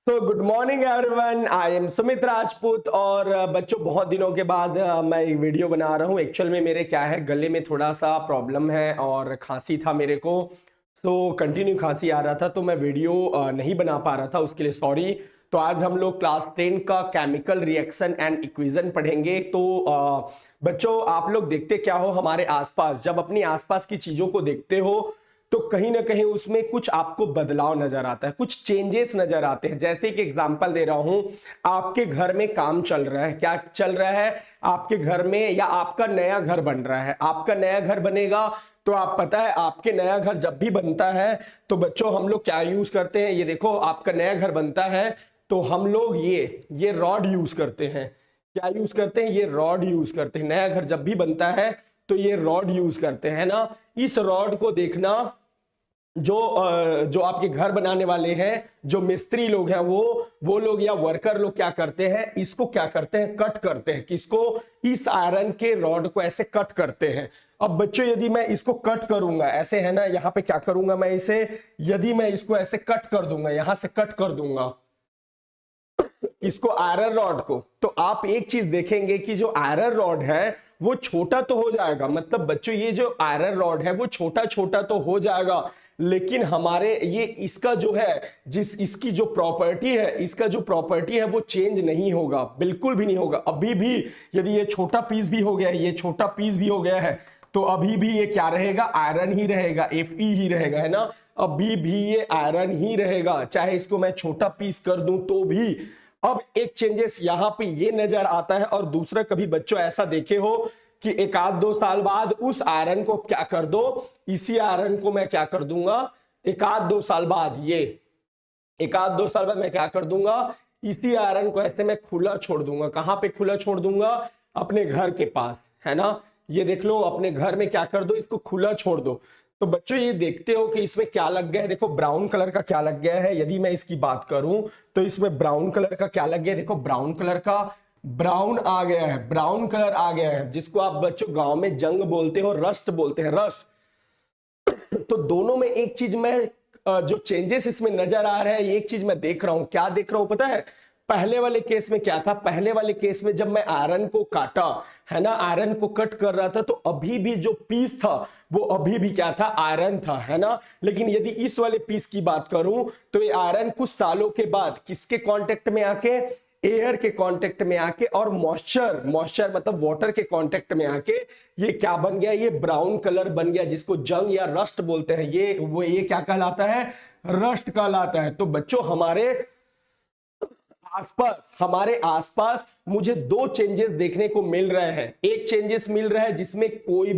So good morning everyone, I am Sumit Rajput. और बच्चों, बहुत दिनों के बाद मैं एक वीडियो बना रहा हूँ। एक्चुअल में मेरे क्या है, गले में थोड़ा सा प्रॉब्लम है और खांसी था मेरे को। कंटिन्यू खांसी आ रहा था, तो मैं वीडियो नहीं बना पा रहा था, उसके लिए सॉरी। तो आज हम लोग क्लास 10 का केमिकल रिएक्शन एंड इक्वेशन पढ़ेंगे। बच्चों, आप लोग देखते क्या हो हमारे आसपास, जब अपनी आसपास की चीज़ों को देखते हो तो कहीं ना कहीं उसमें कुछ आपको बदलाव नजर आता है, कुछ चेंजेस नजर आते हैं। जैसे कि एग्जांपल दे रहा हूं, आपके घर में काम चल रहा है, क्या चल रहा है आपके घर में, या आपका नया घर बन रहा है। आपका नया घर बनेगा तो आप पता है, आपके नया घर जब भी बनता है तो बच्चों हम लोग क्या यूज करते हैं, ये देखो आपका नया घर बनता है तो हम लोग ये रॉड यूज करते हैं। क्या यूज करते हैं? ये रॉड यूज करते हैं। नया घर जब भी बनता है तो ये रॉड यूज करते हैं ना। इस रॉड को देखना, जो आपके घर बनाने वाले हैं, जो मिस्त्री लोग हैं, वो लोग या वर्कर लोग क्या करते हैं, इसको क्या करते हैं, कट करते हैं। किसको? इस आयरन के रॉड को ऐसे कट करते हैं। अब बच्चों, यदि मैं इसको कट करूंगा, ऐसे है ना, यहां पे क्या करूंगा मैं इसे, यदि मैं इसको ऐसे कट कर दूंगा, यहां से कट कर दूंगा इसको, आयरन रॉड को, तो आप एक चीज देखेंगे कि जो आयरन रॉड है वो छोटा तो हो जाएगा। मतलब बच्चों, ये जो आयरन रॉड है वो छोटा छोटा तो हो जाएगा, लेकिन हमारे ये इसका जो है, इसकी जो प्रॉपर्टी है, इसका जो प्रॉपर्टी है वो चेंज नहीं होगा, बिल्कुल भी नहीं होगा। अभी भी यदि ये छोटा पीस भी हो गया है, ये छोटा पीस भी हो गया है, तो अभी भी ये क्या रहेगा, आयरन ही रहेगा, Fe ही रहेगा, है ना। अभी भी ये आयरन ही रहेगा, चाहे इसको मैं छोटा पीस कर दूं तो भी। अब एक चेंजेस यहां पे ये नजर आता है। और दूसरा, कभी बच्चों ऐसा देखे हो कि एक आध 2 साल बाद उस आयरन को क्या कर दो, इसी आयरन को मैं क्या कर दूंगा, एक आध 2 साल बाद, ये एक आध 2 साल बाद मैं क्या कर दूंगा, इसी आयरन को ऐसे मैं खुला छोड़ दूंगा। कहां पे खुला छोड़ दूंगा? अपने घर के पास, है ना। ये देख लो, अपने घर में क्या कर दो, इसको खुला छोड़ दो। तो बच्चों, ये देखते हो कि इसमें क्या लग गया है, देखो ब्राउन कलर का क्या लग गया है। यदि मैं इसकी बात करूं तो इसमें ब्राउन कलर का क्या लग गया है, देखो ब्राउन कलर का, ब्राउन आ गया है, ब्राउन कलर आ गया है, जिसको आप बच्चों गांव में जंग बोलते हो, रस्ट बोलते हैं, रस्ट। तो दोनों में एक चीज मैं, जो चेंजेस इसमें नजर आ रहा है, एक चीज मैं देख रहा हूं। क्या देख रहा हूं पता है? पहले वाले केस में क्या था, पहले वाले केस में जब मैं आयरन को काटा, है ना, आयरन को कट कर रहा था, तो अभी भी जो पीस था वो अभी भी क्या था, आयरन था, है ना। लेकिन यदि इस वाले पीस की बात करूं तो ये आयरन कुछ सालों के बाद किसके कांटेक्ट में आके, एयर के कांटेक्ट में आके, और मॉइस्चर, मॉइस्चर मतलब वाटर के कांटेक्ट में आके ये क्या बन गया, ये ब्राउन कलर बन गया, जिसको जंग या रस्ट बोलते हैं। ये क्या कहलाता है, रस्ट कहलाता है। तो बच्चों, हमारे आसपास मुझे 2 चेंजेस देखने को मिल रहे हैं। एक चेंजेस मिल रहा है जिसमें कोई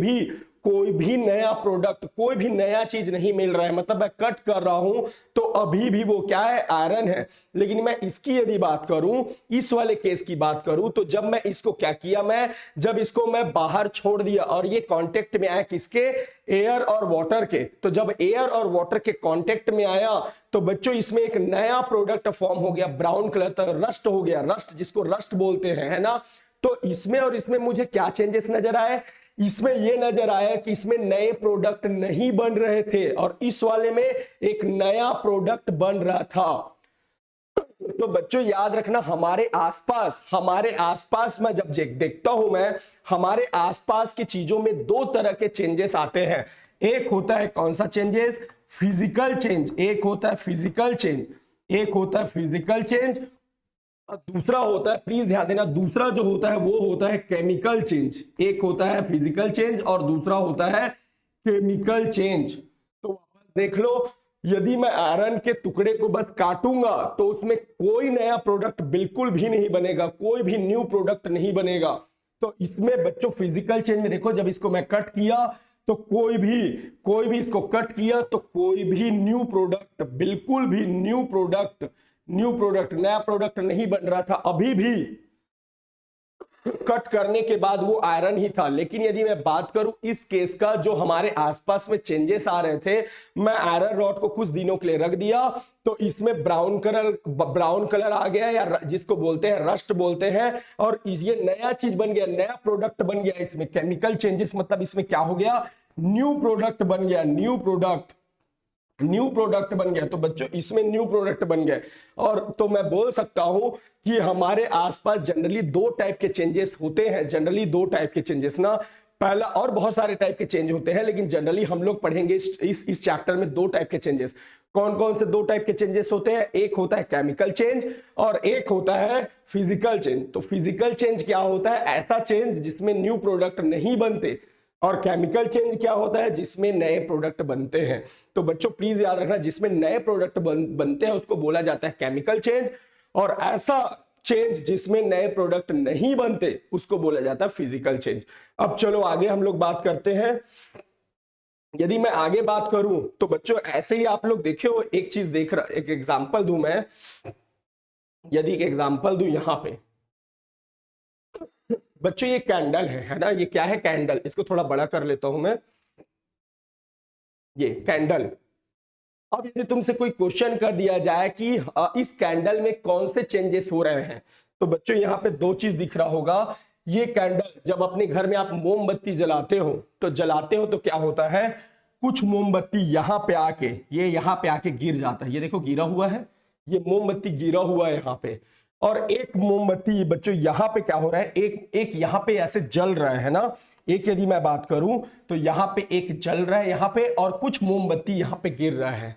भी नया प्रोडक्ट, कोई भी नया चीज नहीं मिल रहा है, मतलब मैं कट कर रहा हूं तो अभी भी वो क्या है, आयरन है। लेकिन मैं इसकी यदि बात करूं, इस वाले केस की बात करूं, तो जब मैं इसको क्या किया, जब इसको मैं बाहर छोड़ दिया और ये कांटेक्ट में आया किसके, एयर और वाटर के, तो जब एयर और वाटर के कांटेक्ट में आया तो बच्चों इसमें एक नया प्रोडक्ट फॉर्म हो गया, ब्राउन कलर तक रस्ट हो गया, रस्ट जिसको रस्ट बोलते हैं, है ना। तो इसमें और इसमें मुझे क्या चेंजेस नजर आए, इसमें यह नजर आया कि इसमें नए प्रोडक्ट नहीं बन रहे थे और इस वाले में एक नया प्रोडक्ट बन रहा था। तो बच्चों याद रखना, हमारे आसपास मैं जब देखता हूं, मैं हमारे आसपास की चीजों में 2 तरह के चेंजेस आते हैं। एक होता है कौन सा चेंजेस, फिजिकल चेंज, एक होता है फिजिकल चेंज, एक होता है फिजिकल चेंज, और दूसरा होता है, प्लीज ध्यान देना, दूसरा जो होता है वो होता है केमिकल चेंज। एक होता है फिजिकल चेंज और दूसरा होता है केमिकल चेंज। तो वापस देख लो, यदि मैं आयरन के टुकड़े को बस काटूंगा तो उसमें कोई नया प्रोडक्ट बिल्कुल भी नहीं बनेगा, कोई भी न्यू प्रोडक्ट नहीं बनेगा। तो इसमें बच्चों फिजिकल चेंज में देखो, जब इसको मैं कट किया तो कोई भी इसको कट किया तो कोई भी न्यू प्रोडक्ट, बिल्कुल भी न्यू प्रोडक्ट, नया प्रोडक्ट नहीं बन रहा था। अभी भी कट करने के बाद वो आयरन ही था। लेकिन यदि मैं बात करूं इस केस का, जो हमारे आसपास में चेंजेस आ रहे थे, मैं आयरन रॉड को कुछ दिनों के लिए रख दिया तो इसमें ब्राउन कलर आ गया, या जिसको बोलते हैं रस्ट बोलते हैं, और ये नया चीज बन गया, नया प्रोडक्ट बन गया। इसमें केमिकल चेंजेस मतलब इसमें क्या हो गया, न्यू प्रोडक्ट बन गया, न्यू प्रोडक्ट, न्यू प्रोडक्ट बन गया। तो बच्चों इसमें न्यू प्रोडक्ट बन गए। और तो मैं बोल सकता हूं कि हमारे आसपास जनरली दो टाइप के चेंजेस होते हैं, जनरली दो टाइप के चेंजेस ना। पहला, और बहुत सारे टाइप के चेंज होते हैं, लेकिन जनरली हम लोग पढ़ेंगे इस चैप्टर में दो टाइप के चेंजेस। कौन कौन से दो टाइप के चेंजेस होते हैं? एक होता है केमिकल चेंज और एक होता है फिजिकल चेंज। तो फिजिकल चेंज क्या होता है? ऐसा चेंज जिसमें न्यू प्रोडक्ट नहीं बनते। और केमिकल चेंज क्या होता है? जिसमें नए प्रोडक्ट बनते हैं। तो बच्चों प्लीज याद रखना, जिसमें नए प्रोडक्ट बनते हैं उसको बोला जाता है केमिकल चेंज, और ऐसा चेंज जिसमें नए प्रोडक्ट नहीं बनते उसको बोला जाता है फिजिकल चेंज। अब चलो आगे हम लोग बात करते हैं। यदि मैं आगे बात करूं तो बच्चों ऐसे ही आप लोग देखे हो, एक चीज देख रहा, एक एग्जांपल दूं मैं। यदि एक एग्जांपल दूं यहां पे बच्चों, ये कैंडल है ना, ये क्या है? कैंडल। इसको थोड़ा बड़ा कर लेता हूं मैं, ये कैंडल। अब यदि तुमसे कोई क्वेश्चन कर दिया जाए कि इस कैंडल में कौन से चेंजेस हो रहे हैं, तो बच्चों यहाँ पे दो चीज दिख रहा होगा। ये कैंडल जब अपने घर में आप मोमबत्ती जलाते हो तो क्या होता है? कुछ मोमबत्ती यहाँ पे आके, ये यहाँ पे आके गिर जाता है। ये देखो गिरा हुआ है, ये मोमबत्ती गिरा हुआ है यहाँ पे। और एक मोमबत्ती बच्चों यहाँ पे क्या हो रहा है? एक यहाँ पे ऐसे जल रहा है ना। एक यदि मैं बात करूं तो यहाँ पे एक जल रहा है यहाँ पे, और कुछ मोमबत्ती यहाँ पे गिर रहा है।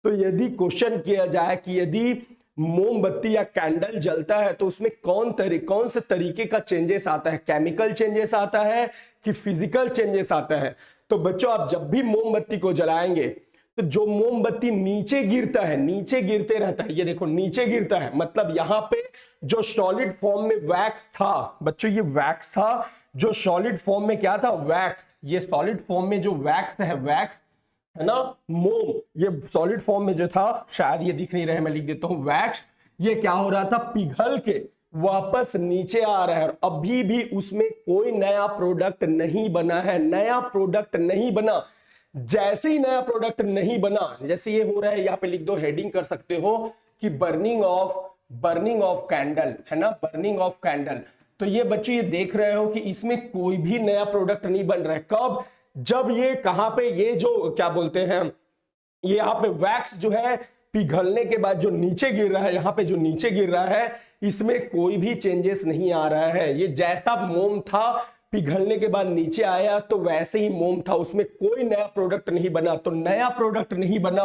तो यदि क्वेश्चन किया जाए कि यदि मोमबत्ती या कैंडल जलता है तो उसमें कौन से तरीके का चेंजेस आता है? केमिकल चेंजेस आता है कि फिजिकल चेंजेस आता है? तो बच्चों आप जब भी मोमबत्ती को जलाएंगे तो जो मोमबत्ती नीचे गिरता है, नीचे गिरते रहता है, ये देखो नीचे गिरता है, मतलब यहां पे जो सॉलिड फॉर्म में वैक्स था बच्चों, ये वैक्स था जो सॉलिड फॉर्म में क्या था? वैक्स। ये सॉलिड फॉर्म में जो वैक्स है ना, मोम, ये सॉलिड फॉर्म में जो था, शायद ये दिख नहीं रहा है, मैं लिख देता हूं वैक्स। ये क्या हो रहा था? पिघल के वापस नीचे आ रहा है। अभी भी उसमें कोई नया प्रोडक्ट नहीं बना है, नया प्रोडक्ट नहीं बना। जैसे ही नया प्रोडक्ट नहीं बना, जैसे ये हो रहा है, यहाँ पे लिख दो, हेडिंग कर सकते हो कि बर्निंग ऑफ कैंडल, है ना, बर्निंग ऑफ कैंडल। तो ये बच्चों ये देख रहे हो कि इसमें कोई भी नया प्रोडक्ट नहीं बन रहा है। कब? जब ये कहां पे, ये जो क्या बोलते हैं, ये यहाँ पे वैक्स जो है पिघलने के बाद जो नीचे गिर रहा है, यहाँ पे जो नीचे गिर रहा है, इसमें कोई भी चेंजेस नहीं आ रहा है। ये जैसा मोम था पिघलने के बाद नीचे आया तो वैसे ही मोम था, उसमें कोई नया प्रोडक्ट नहीं बना। तो नया प्रोडक्ट नहीं बना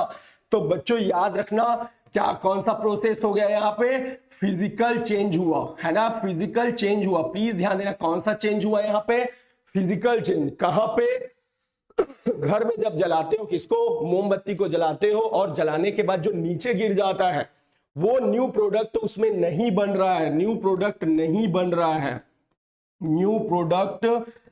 तो बच्चों याद रखना, क्या कौन सा प्रोसेस हो गया? यहाँ पे फिजिकल चेंज हुआ, है ना, फिजिकल चेंज हुआ। प्लीज ध्यान देना, कौन सा चेंज हुआ यहाँ पे? Physical change. कहां पे? घर में जब जलाते हो, किसको? मोमबत्ती को जलाते हो, और जलाने के बाद जो नीचे गिर जाता है वो न्यू प्रोडक्ट उसमें नहीं बन रहा है, न्यू प्रोडक्ट नहीं बन रहा है, न्यू प्रोडक्ट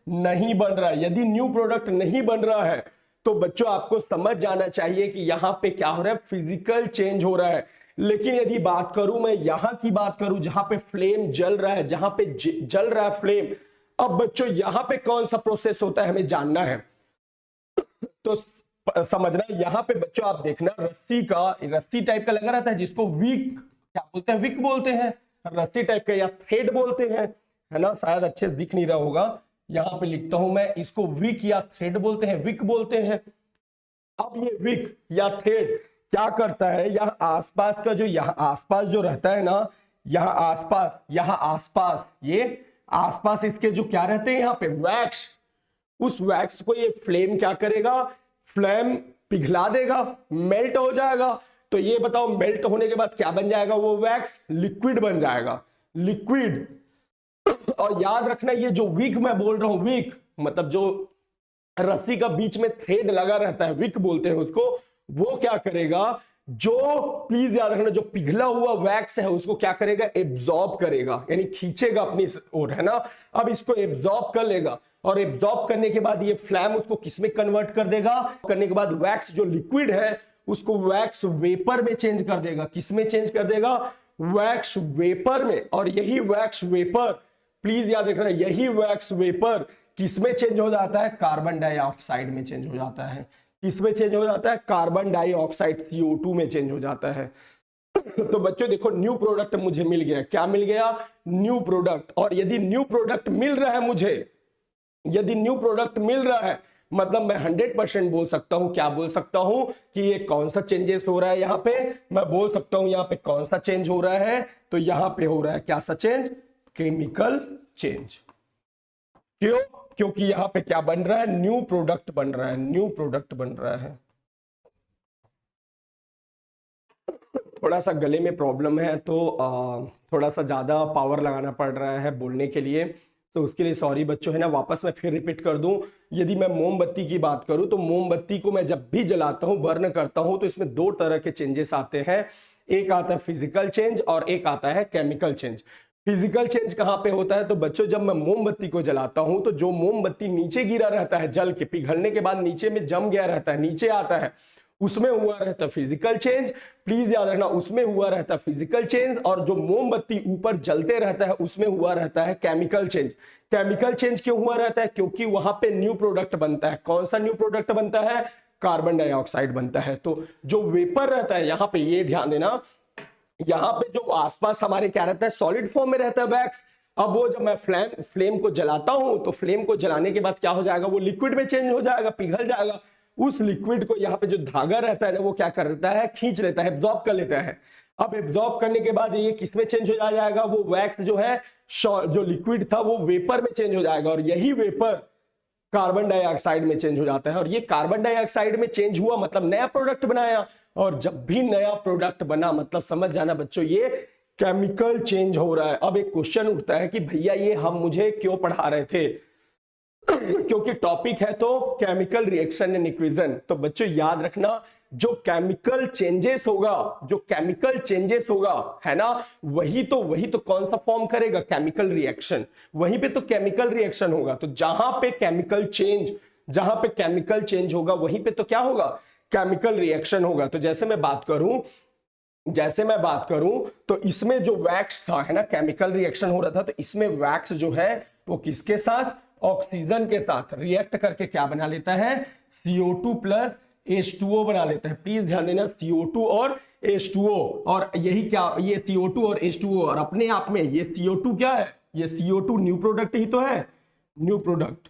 नहीं बन रहा है। यदि न्यू प्रोडक्ट नहीं बन रहा है तो बच्चों आपको समझ जाना चाहिए कि यहां पे क्या हो रहा है? फिजिकल चेंज हो रहा है। लेकिन यदि बात करूं, मैं यहां की बात करूं जहां पे फ्लेम जल रहा है, जहां पे जल रहा है फ्लेम, अब बच्चों यहां पे कौन सा प्रोसेस होता है हमें जानना है। तो समझना, यहां पे बच्चों आप देखना, रस्सी टाइप का लगा रहता है जिसको विक क्या बोलते हैं? विक बोलते हैं, रस्सी टाइप का, या थ्रेड बोलते हैं, है ना, शायद अच्छे से दिख नहीं रहा होगा, यहां पे लिखता हूं मैं, इसको विक या थ्रेड बोलते हैं, विक बोलते हैं। अब ये विक या थ्रेड क्या करता है? यहाँ आसपास का जो, यहाँ आसपास जो रहता है ना, यहाँ आसपास ये आसपास इसके जो क्या रहते हैं यहाँ पे? वैक्स। उस वैक्स को ये फ्लेम क्या करेगा? फ्लेम पिघला देगा, मेल्ट हो जाएगा। तो ये बताओ मेल्ट होने के बाद क्या बन जाएगा? वो वैक्स लिक्विड बन जाएगा, लिक्विड। और याद रखना, ये जो विक मैं बोल रहा हूं, विक मतलब जो रस्सी का बीच में थ्रेड लगा रहता है, विक बोलते हैं उसको, वो क्या करेगा? जो, प्लीज याद रखना, जो पिघला हुआ वैक्स है उसको क्या करेगा? एब्जॉर्ब करेगा, यानी खींचेगा अपनी ओर, है ना। अब इसको एब्जॉर्ब कर लेगा, और एब्जॉर्ब करने के बाद ये फ्लैम उसको किसमें कन्वर्ट कर देगा? करने के बाद वैक्स जो लिक्विड है उसको वैक्स वेपर में चेंज कर देगा। किसमें चेंज कर देगा? वैक्स वेपर में। और यही वैक्स वेपर, प्लीज याद रखना, यही वैक्स वेपर किसमें चेंज हो जाता है? कार्बन डाइऑक्साइड में चेंज हो जाता है। किसमें चेंज हो जाता है? कार्बन डाइऑक्साइड, CO2 में चेंज हो जाता है। तो बच्चों देखो, न्यू प्रोडक्ट मुझे मिल गया। क्या मिल गया? New product. और यदि न्यू प्रोडक्ट मिल रहा है मुझे, यदि न्यू प्रोडक्ट मिल रहा है मतलब मैं 100% बोल सकता हूं, क्या बोल सकता हूं कि ये कौन सा चेंजेस हो रहा है। यहां पे मैं बोल सकता हूं यहां पे कौन सा चेंज हो रहा है, तो यहां पे हो रहा है क्या सा चेंज, केमिकल चेंज। क्यों? क्योंकि यहां पे क्या बन रहा है, न्यू प्रोडक्ट बन रहा है, न्यू प्रोडक्ट बन रहा है। थोड़ा सा गले में प्रॉब्लम है, तो थोड़ा सा ज़्यादा पावर लगाना पड़ रहा है बोलने के लिए, तो उसके लिए सॉरी बच्चों, है ना। वापस मैं फिर रिपीट कर दूं, यदि मैं मोमबत्ती की बात करूं तो मोमबत्ती को मैं जब भी जलाता हूं, बर्न करता हूं, तो इसमें दो तरह के चेंजेस आते हैं। एक आता है फिजिकल चेंज और एक आता है केमिकल चेंज। फिजिकल चेंज कहाँ पे होता है, तो बच्चों जब मैं मोमबत्ती को जलाता हूं तो जो मोमबत्ती नीचे गिरा रहता है, जल के पिघलने के बाद नीचे में जम गया रहता है, नीचे आता है, उसमें हुआ रहता फिजिकल चेंज। प्लीज याद रखना, उसमें हुआ रहता फिजिकल चेंज, और जो मोमबत्ती ऊपर जलते रहता है उसमें हुआ रहता है केमिकल चेंज। केमिकल चेंज क्यों हुआ रहता है, क्योंकि वहां पे न्यू प्रोडक्ट बनता है। कौन सा न्यू प्रोडक्ट बनता है, कार्बन डाइऑक्साइड बनता है। तो जो वेपर रहता है यहां पे, ये ध्यान देना, यहां पे जो आसपास हमारे क्या रहता है, सॉलिड फॉर्म में रहता है वैक्स। अब वो जब मैं फ्लेम को जलाता हूं, तो फ्लेम को जलाने के बाद क्या हो जाएगा, वो लिक्विड में चेंज हो जाएगा, पिघल जाएगा। उस लिक्विड को यहाँ पे जो धागा रहता है ना, वो क्या कर लेता है, खींच लेता है, एब्जॉर्ब कर लेता है। अब एब्जॉर्ब करने के बाद ये किसमें चेंज हो जाएगा, वो वैक्स जो है, जो लिक्विड था वो वेपर में चेंज हो जाएगा, और यही वेपर कार्बन डाइऑक्साइड में चेंज हो जाता है। और ये कार्बन डाइऑक्साइड में चेंज हुआ मतलब नया प्रोडक्ट बनाया, और जब भी नया प्रोडक्ट बना मतलब समझ जाना बच्चों, ये केमिकल चेंज हो रहा है। अब एक क्वेश्चन उठता है कि भैया ये हम मुझे क्यों पढ़ा रहे थे क्योंकि टॉपिक है तो केमिकल रिएक्शन एंड इक्वेशन। तो बच्चों याद रखना, जो केमिकल चेंजेस होगा, जो केमिकल चेंजेस होगा, है ना, वही तो कौन सा फॉर्म करेगा, केमिकल रिएक्शन। वहीं पे तो केमिकल रिएक्शन होगा। तो जहां पे केमिकल चेंज, जहां पे केमिकल चेंज होगा वहीं पे तो क्या होगा, केमिकल रिएक्शन होगा। तो जैसे मैं बात करूं तो इसमें जो वैक्स था, है ना, केमिकल रिएक्शन हो रहा था, तो इसमें वैक्स जो है वो किसके साथ, ऑक्सीजन के साथ रिएक्ट करके क्या बना लेता है, CO2 प्लस H2O बना लेता है। प्लीज ध्यान देना, CO2 और H2O, और यही क्या, ये CO2 और H2O, और अपने आप में ये CO2 क्या है, ये CO2 न्यू प्रोडक्ट ही तो है, न्यू प्रोडक्ट।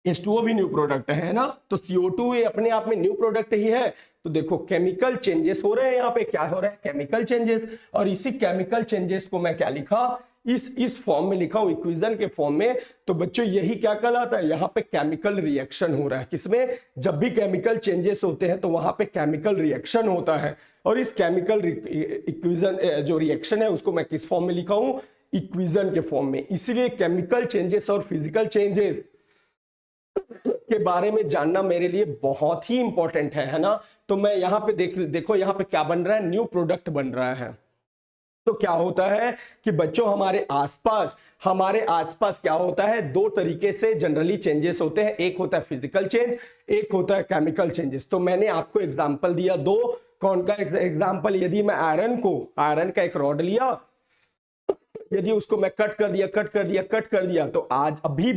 H2O भी न्यू प्रोडक्ट है ना, तो CO2 ये अपने आप में न्यू प्रोडक्ट ही है। तो देखो केमिकल चेंजेस हो रहे हैं, यहाँ पे क्या हो रहा है, केमिकल चेंजेस। और इसी केमिकल चेंजेस को मैं क्या लिखा, इस फॉर्म में लिखा हूं, इक्वेशन के फॉर्म में। तो बच्चों यही क्या कहलाता है, यहाँ पे केमिकल रिएक्शन हो रहा है। किसमें, जब भी केमिकल चेंजेस होते हैं तो वहां पे केमिकल रिएक्शन होता है। और इस केमिकल इक्वेशन जो रिएक्शन है उसको मैं किस फॉर्म में लिखा हूं, इक्वेशन के फॉर्म में। इसलिए केमिकल चेंजेस और फिजिकल चेंजेस के बारे में जानना मेरे लिए बहुत ही इंपॉर्टेंट है ना। तो मैं यहाँ पे देखो यहाँ पे क्या बन रहा है, न्यू प्रोडक्ट बन रहा है। तो क्या होता है कि बच्चों हमारे आसपास क्या होता है, दो तरीके से जनरली चेंजेस होते हैं। एक होता है फिजिकल चेंज, एक होता है केमिकल चेंजेस। तो मैंने आपको एग्जांपल दिया दो, कौन का एग्जांपल, यदि मैं आयरन का एक रॉड लिया, यदि उसको मैं कट कर दिया, तो आज अभी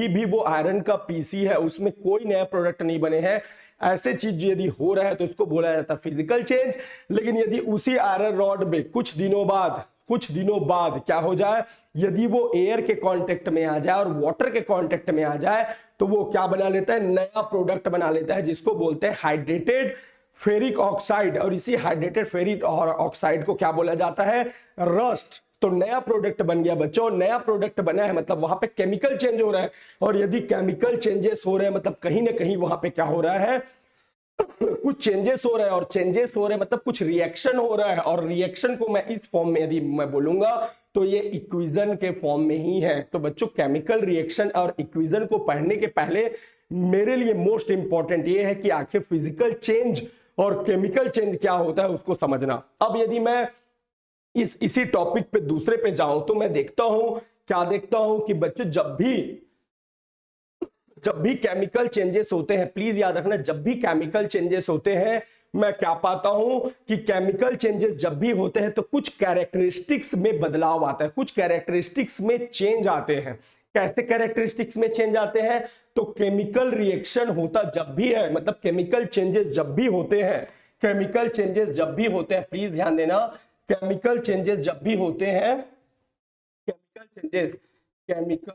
भी वो आयरन का पीसी है, उसमें कोई नया प्रोडक्ट नहीं बने हैं। ऐसे चीज यदि हो रहा है तो उसको बोला जाता है फिजिकल चेंज। लेकिन यदि उसी आयरन रॉड में कुछ दिनों बाद क्या हो जाए, यदि वो एयर के कांटेक्ट में आ जाए और वाटर के कांटेक्ट में आ जाए, तो वो क्या बना लेता है, नया प्रोडक्ट बना लेता है, जिसको बोलते हैं हाइड्रेटेड फेरिक ऑक्साइड। और इसी हाइड्रेटेड फेरिक ऑक्साइड को क्या बोला जाता है, रस्ट। तो नया प्रोडक्ट बन गया बच्चों, नया प्रोडक्ट बना है मतलब वहां पे केमिकल चेंज हो रहा है। और यदि केमिकल चेंजेस हो रहे हैं मतलब कहीं ना कहीं वहां पे क्या हो रहा है, कुछ चेंजेस हो रहा है। और चेंजेस हो रहे हैं मतलब कुछ रिएक्शन हो रहा है। और रिएक्शन को मैं इस फॉर्म में यदि मैं बोलूंगा तो ये इक्वेशन के फॉर्म में ही है। तो बच्चों केमिकल रिएक्शन और इक्वेशन को पढ़ने के पहले मेरे लिए मोस्ट इंपॉर्टेंट ये है कि आखिर फिजिकल चेंज और केमिकल चेंज क्या होता है उसको समझना। अब यदि मैं इसी टॉपिक पे दूसरे पे जाऊं तो मैं देखता हूं कि बच्चों जब भी केमिकल चेंजेस होते हैं, प्लीज याद रखना, जब भी केमिकल चेंजेस होते हैं मैं क्या पाता हूं कि केमिकल चेंजेस जब भी होते हैं तो कुछ कैरेक्टरिस्टिक्स में बदलाव आता है, कुछ कैरेक्टरिस्टिक्स में चेंज आते हैं। कैसे कैरेक्टरिस्टिक्स में चेंज आते हैं, तो केमिकल रिएक्शन होता जब भी है, मतलब केमिकल चेंजेस जब भी होते हैं, प्लीज ध्यान देना, केमिकल चेंजेस जब भी होते हैं, केमिकल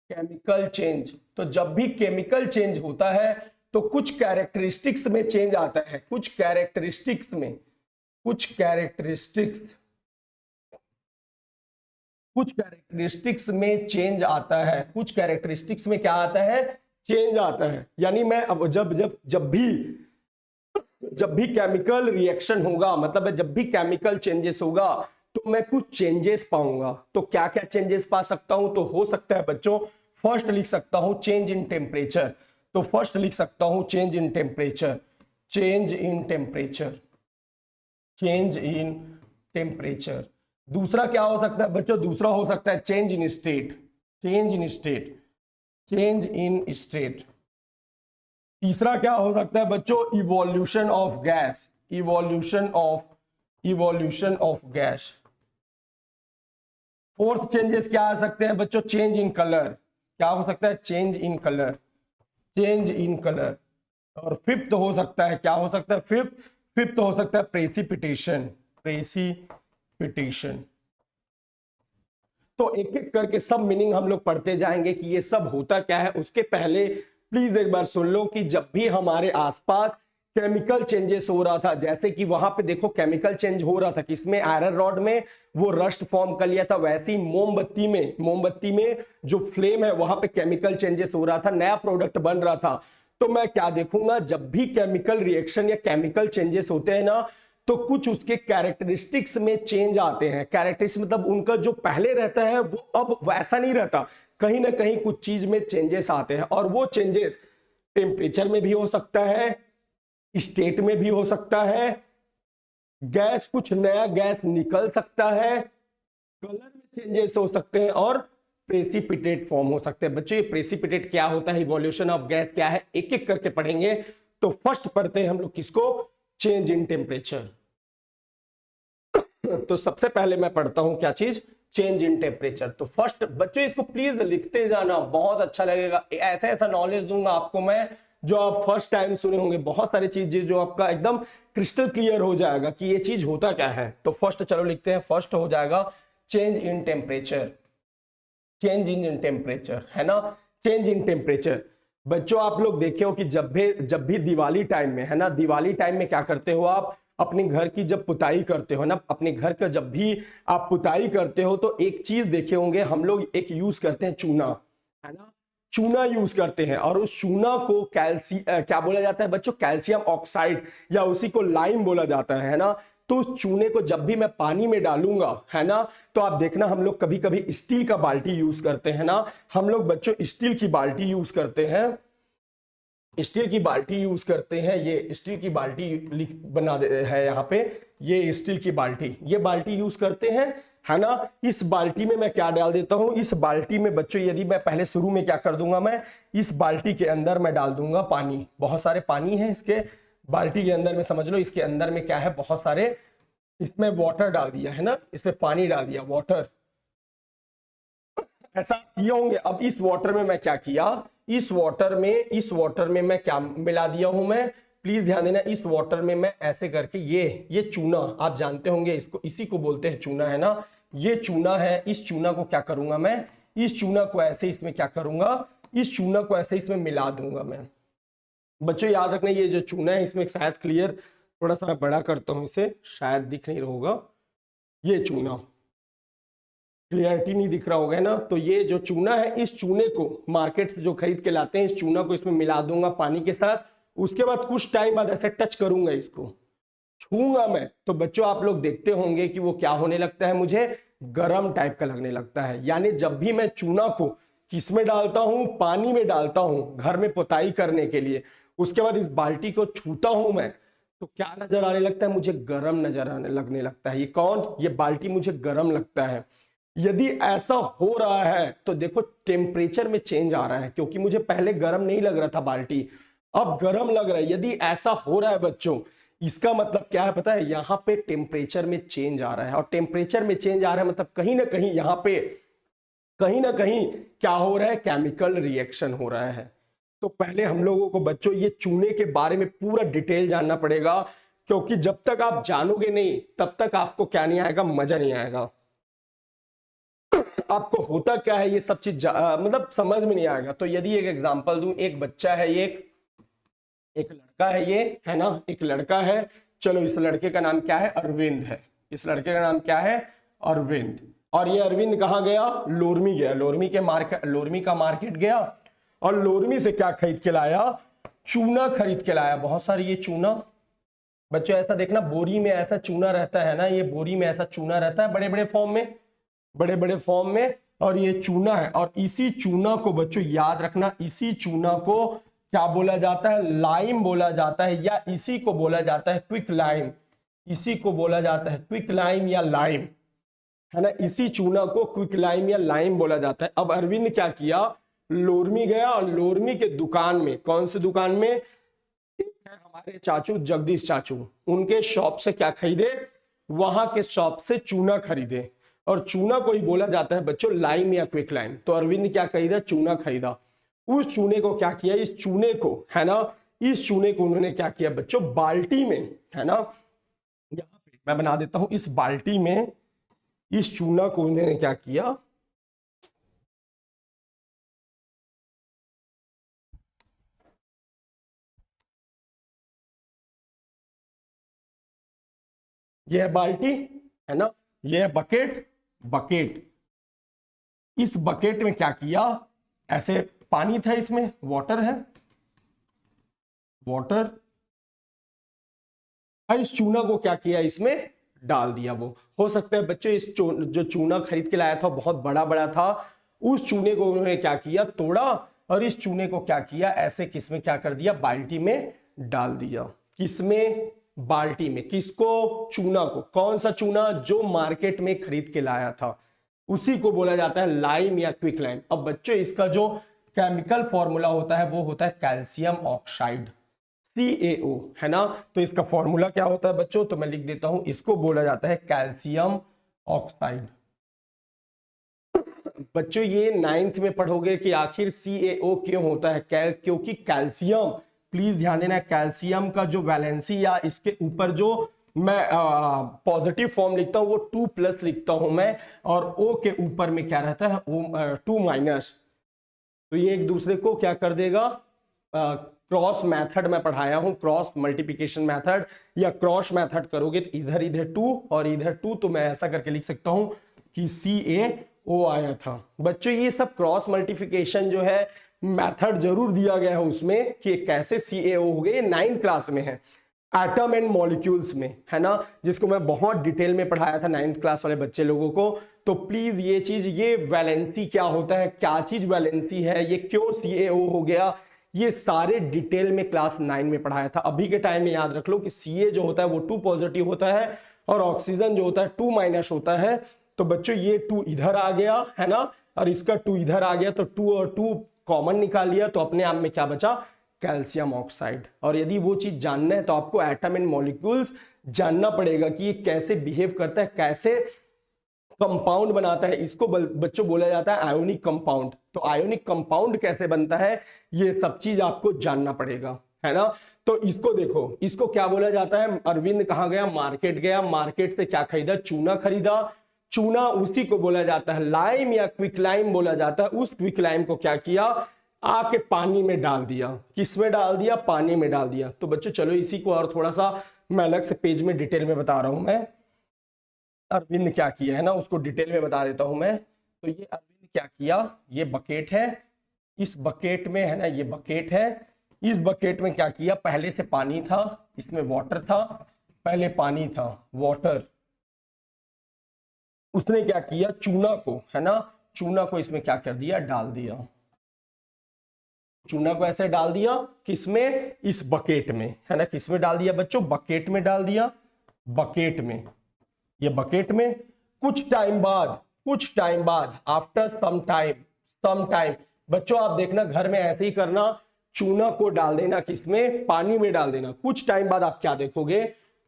केमिकल चेंज। तो जब भी केमिकल चेंज होता है तो कुछ कैरेक्टरिस्टिक्स में चेंज आता है, कुछ कैरेक्टरिस्टिक्स में चेंज आता है, कुछ कैरेक्टरिस्टिक्स में क्या आता है, चेंज आता है। यानी मैं अब जब भी केमिकल रिएक्शन होगा, मतलब जब भी केमिकल चेंजेस होगा तो मैं कुछ चेंजेस पाऊंगा। तो क्या क्या चेंजेस पा सकता हूं, तो हो सकता है बच्चों फर्स्ट लिख सकता हूं चेंज इन टेम्परेचर। तो फर्स्ट लिख सकता हूं change in temperature, change in temperature, change in temperature. दूसरा क्या हो सकता है बच्चों, दूसरा हो सकता है change in state, change in state, change in state. तीसरा क्या हो सकता है बच्चों, evolution of gas, evolution of gas. Fourth changes क्या आ सकते हैं बच्चों, चेंज इन कलर, क्या हो सकता है, change in colour, change in colour. और फिफ्थ हो सकता है, क्या हो सकता है, फिफ्थ हो सकता है प्रेसिपिटेशन, प्रेसिपिटेशन। तो एक एक करके सब मीनिंग हम लोग पढ़ते जाएंगे कि ये सब होता क्या है। उसके पहले प्लीज एक बार सुन लो कि जब भी हमारे आसपास केमिकल चेंजेस हो रहा था, जैसे कि वहां पे देखो केमिकल चेंज हो रहा था किसमें, आयरन रॉड में, वो रस्ट फॉर्म कर लिया था। वैसे ही मोमबत्ती में जो फ्लेम है वहां पे केमिकल चेंजेस हो रहा था, नया प्रोडक्ट बन रहा था। तो मैं क्या देखूंगा, जब भी केमिकल रिएक्शन या केमिकल चेंजेस होते हैं ना, तो कुछ उसके कैरेक्टरिस्टिक्स में चेंज आते हैं। कैरेक्टरिस्टिक्स मतलब उनका जो पहले रहता है वो अब वैसा नहीं रहता, कहीं ना कहीं कुछ चीज में चेंजेस आते हैं। और वो चेंजेस टेम्परेचर में भी हो सकता है, स्टेट में भी हो सकता है, गैस कुछ नया गैस निकल सकता है, कलर में चेंजेस हो सकते हैं, और प्रेसिपिटेट फॉर्म हो सकते हैं। बच्चों ये प्रेसिपिटेट क्या होता है, इवोल्यूशन ऑफ गैस क्या है, एक एक करके पढ़ेंगे। तो फर्स्ट पढ़ते हैं हम लोग किसको, चेंज इन टेम्परेचर। तो सबसे पहले मैं पढ़ता हूं क्या चीज, चेंज इन टेम्परेचर। तो फर्स्ट बच्चों इसको प्लीज लिखते जाना, बहुत अच्छा लगेगा। ऐसा ऐसा नॉलेज दूंगा आपको मैं जो आप फर्स्ट टाइम सुने होंगे, बहुत सारी चीजें जो आपका एकदम क्रिस्टल क्लियर हो जाएगा कि ये चीज होता क्या है। तो फर्स्ट चलो लिखते हैं, फर्स्ट हो जाएगा change in temperature, change in temperature है ना, चेंज इन टेम्परेचर। बच्चों आप लोग देखे हो कि जब भी दिवाली टाइम में है ना, दिवाली टाइम में क्या करते हो आप, अपने घर की जब पुताई करते हो ना, अपने घर का जब भी आप पुताई करते हो तो एक चीज देखे होंगे हम लोग, एक यूज करते हैं चूना, है ना, चूना यूज करते हैं। और उस चूना को क्या बोला जाता है बच्चों, कैल्शियम ऑक्साइड, या उसी को लाइम बोला जाता है ना। तो उस चूने को जब भी मैं पानी में डालूंगा है ना, तो आप देखना हम लोग कभी कभी स्टील का बाल्टी यूज करते हैं ना, हम लोग बच्चों स्टील की बाल्टी यूज करते हैं, स्टील की बाल्टी यूज करते हैं। ये स्टील की बाल्टी बना है यहाँ पे, ये स्टील की बाल्टी, ये बाल्टी यूज करते हैं है ना। इस बाल्टी में मैं क्या डाल देता हूं, इस बाल्टी में बच्चों यदि मैं पहले शुरू में क्या कर दूंगा, मैं इस बाल्टी के अंदर मैं डाल दूंगा पानी, बहुत सारे पानी है इसके बाल्टी के अंदर में, समझ लो इसके अंदर में क्या है, बहुत सारे, इसमें वाटर डाल दिया है ना, इसमें पानी डाल दिया, वाटर, ऐसा किए होंगे। अब इस वाटर में मैं क्या किया, इस वाटर में मैं क्या मिला दिया हूं मैं, प्लीज ध्यान देना, इस वाटर में मैं ऐसे करके ये चूना आप जानते होंगे, इसको इसी को बोलते हैं चूना है ना, ये चूना है। इस चूना को क्या करूंगा मैं, इस चूना को ऐसे इसमें क्या करूंगा, इस चूना को ऐसे इसमें मिला दूंगा मैं। बच्चों याद रखना ये जो चूना है इसमें शायद क्लियर, थोड़ा सा मैं बड़ा करता हूं इसे, शायद दिख नहीं रहा होगा, ये चूना क्लियरिटी नहीं दिख रहा होगा ना। तो ये जो चूना है, इस चूने को मार्केट से जो खरीद के लाते हैं, इस चूना को इसमें मिला दूंगा पानी के साथ। उसके बाद कुछ टाइम बाद ऐसे टच करूंगा, इसको छूंगा मैं, तो बच्चों आप लोग देखते होंगे कि वो क्या होने लगता है, मुझे गर्म टाइप का लगने लगता है। यानी जब भी मैं चूना को किसमें डालता हूं, पानी में डालता हूं घर में पुताई करने के लिए, उसके बाद इस बाल्टी को छूता हूं मैं, तो क्या नजर आने लगता है, मुझे गर्म नजर आने लगने लगता है। ये कौन, ये बाल्टी मुझे गर्म लगता है। यदि ऐसा हो रहा है तो देखो टेम्परेचर में चेंज आ रहा है, क्योंकि मुझे पहले गर्म नहीं लग रहा था बाल्टी, अब गर्म लग रहा है। यदि ऐसा हो रहा है बच्चों, इसका मतलब क्या है पता है, यहां पे टेम्परेचर में चेंज आ रहा है। और टेम्परेचर में चेंज आ रहा है मतलब कहीं ना कहीं यहां पे कहीं ना कहीं क्या हो रहा है, केमिकल रिएक्शन हो रहा है। तो पहले हम लोगों को बच्चों ये चूने के बारे में पूरा डिटेल जानना पड़ेगा, क्योंकि जब तक आप जानोगे नहीं तब तक आपको क्या नहीं आएगा, मजा नहीं आएगा। आपको होता क्या है ये सब चीज मतलब समझ में नहीं आएगा। तो यदि एक एग्जांपल दूं, एक बच्चा है, ये एक लड़का है, ये है ना, एक लड़का है, चलो इस लड़के का नाम क्या है, अरविंद है। इस लड़के का नाम क्या है, अरविंद। और ये अरविंद कहाँ गया, लोरमी गया, लोरमी का मार्केट गया और लोरमी से क्या खरीद के लाया, चूना खरीद के लाया, बहुत सारी ये चूना। बच्चों ऐसा देखना, बोरी में ऐसा चूना रहता है ना, ये बोरी में ऐसा चूना रहता है बड़े बड़े फॉर्म में, बड़े बड़े फॉर्म में, और ये चूना है। और इसी चूना को बच्चों याद रखना, इसी चूना को क्या बोला जाता है, लाइम बोला जाता है, या इसी को बोला जाता है क्विक लाइम। इसी को बोला जाता है क्विक लाइम या लाइम, है ना। इसी चूना को क्विक लाइम या लाइम बोला जाता है। अब अरविंद ने क्या किया, लोरमी गया और लोरमी के दुकान में, कौन सी दुकान में, एक है हमारे चाचू जगदीश चाचू, उनके शॉप से क्या खरीदे, वहां के शॉप से चूना खरीदे। और चूना को ही बोला जाता है बच्चों लाइम या क्विक लाइम। तो अरविंद ने क्या खरीदा, चूना खरीदा। उस चूने को क्या किया, इस चूने को, है ना, इस चूने को उन्होंने क्या किया बच्चों, बाल्टी में, है ना, यहां पे मैं बना देता हूं, इस बाल्टी में इस चूना को उन्होंने क्या किया, यह है बाल्टी, है ना, यह है बकेट, बकेट। इस बकेट में क्या किया, ऐसे पानी था, इसमें वाटर है, वाटर, और इस चूना को क्या किया, इसमें डाल दिया। वो हो सकता है बच्चों इस जो चूना खरीद के लाया था बहुत बड़ा बड़ा था, उस चूने को उन्होंने क्या किया, तोड़ा, और इस चूने को क्या किया, ऐसे किसमें क्या कर दिया, बाल्टी में डाल दिया। किसमें, बाल्टी में। किसको, चूना को। कौन सा चूना, जो मार्केट में खरीद के लाया था, उसी को बोला जाता है लाइम या क्विक लाइम। अब बच्चों इसका जो केमिकल फॉर्मूला होता है वो होता है कैल्शियम ऑक्साइड, CaO, है ना। तो इसका फॉर्मूला क्या होता है बच्चों, तो मैं लिख देता हूं, इसको बोला जाता है कैल्शियम ऑक्साइड। बच्चों ये 9th में पढ़ोगे कि आखिर CaO क्यों होता है, क्योंकि कैल्शियम, प्लीज ध्यान देना, कैल्शियम का जो वैलेंसी या इसके ऊपर जो मैं पॉजिटिव फॉर्म लिखता हूं वो 2+ लिखता हूं मैं, और O के ऊपर में क्या रहता है, 2-। तो ये एक दूसरे को क्या कर देगा, क्रॉस मेथड में पढ़ाया हूं, क्रॉस मल्टीप्लिकेशन मेथड या क्रॉस मेथड करोगे तो इधर इधर 2 और इधर 2, तो मैं ऐसा करके लिख सकता हूं कि CaO आया था। बच्चों ये सब क्रॉस मल्टीप्लिकेशन जो है मेथड जरूर दिया गया है उसमें कि कैसे CaO हो गए, 9th क्लास में है, एटम एंड मॉलिक्यूल्स में, है ना, जिसको मैं बहुत डिटेल में पढ़ाया था 9th क्लास वाले बच्चे लोगों को। तो प्लीज ये चीज, ये वैलेंसी क्या होता है, क्या चीज वैलेंसी है, ये क्यों CaO हो गया, ये सारे डिटेल में क्लास 9 में पढ़ाया था। अभी के टाइम में याद रख लो कि Ca जो होता है वो 2+ होता है और ऑक्सीजन जो होता है 2- होता है। तो बच्चों ये 2 इधर आ गया, है ना, और इसका 2 इधर आ गया, तो 2 और 2 कॉमन निकाल लिया, तो अपने आप में क्या बचा, कैल्शियम ऑक्साइड। और यदि वो चीज जानना है तो आपको एटम एंड मॉलिक्यूल्स जानना पड़ेगा कि ये कैसे बिहेव करता है, कैसे कंपाउंड बनाता है। इसको बच्चों बोला जाता है आयोनिक कंपाउंड। तो आयोनिक कंपाउंड कैसे बनता है, ये सब चीज आपको जानना पड़ेगा, है ना। तो इसको देखो, इसको क्या बोला जाता है, अरविंद कहाँ गया, मार्केट गया, मार्केट से क्या खरीदा, चूना खरीदा, चूना उसी को बोला जाता है लाइम या क्विक लाइम बोला जाता है। उस क्विक लाइम को क्या किया, आके पानी में डाल दिया। किस में डाल दिया, पानी में डाल दिया। तो बच्चों चलो इसी को और थोड़ा सा मैं अलग से पेज में डिटेल में बता रहा हूं, मैं अरविंद ने क्या किया है ना, उसको डिटेल में बता देता हूं मैं। तो ये अरविंद क्या किया, ये बकेट है, इस बकेट में, है ना, ये बकेट है, इस बकेट में क्या किया, पहले से पानी था, इसमें वाटर था, पहले पानी था, वाटर, उसने क्या किया, चूना को, है ना, चूना को इसमें क्या कर दिया, डाल दिया। चूना को ऐसे डाल दिया, किसमें, इस बकेट में, है ना, किसमें डाल दिया बच्चों, बकेट में डाल दिया, बकेट में, ये बकेट में। कुछ टाइम बाद आफ्टर सम टाइम बच्चों आप देखना घर में ऐसे ही करना, चूना को डाल देना, किसमें, पानी में डाल देना। कुछ टाइम बाद आप क्या देखोगे,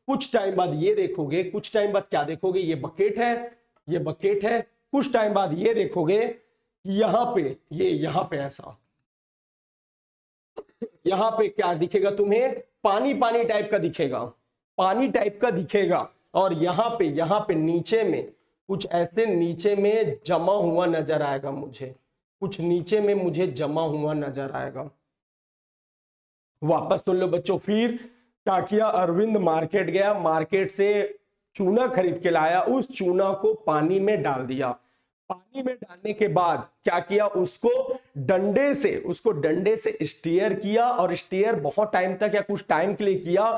कुछ टाइम बाद ये देखोगे, कुछ टाइम बाद क्या देखोगे, ये बकेट है, ये बकेट है। कुछ टाइम बाद ये देखोगे यहां पे, ये यहां पे ऐसा, यहां पे क्या दिखेगा तुम्हें, पानी पानी टाइप का दिखेगा, पानी टाइप का दिखेगा। और यहां पे नीचे में कुछ ऐसे नीचे में जमा हुआ नजर आएगा मुझे, कुछ नीचे में मुझे जमा हुआ नजर आएगा। वापस सुन लो बच्चों, फिर क्या किया, अरविंद मार्केट गया, मार्केट से चूना खरीद के लाया, उस चूना को पानी में डाल दिया। पानी में डालने के बाद क्या किया, उसको डंडे से स्टीयर किया, और स्टीयर बहुत टाइम तक या कुछ टाइम के लिए किया।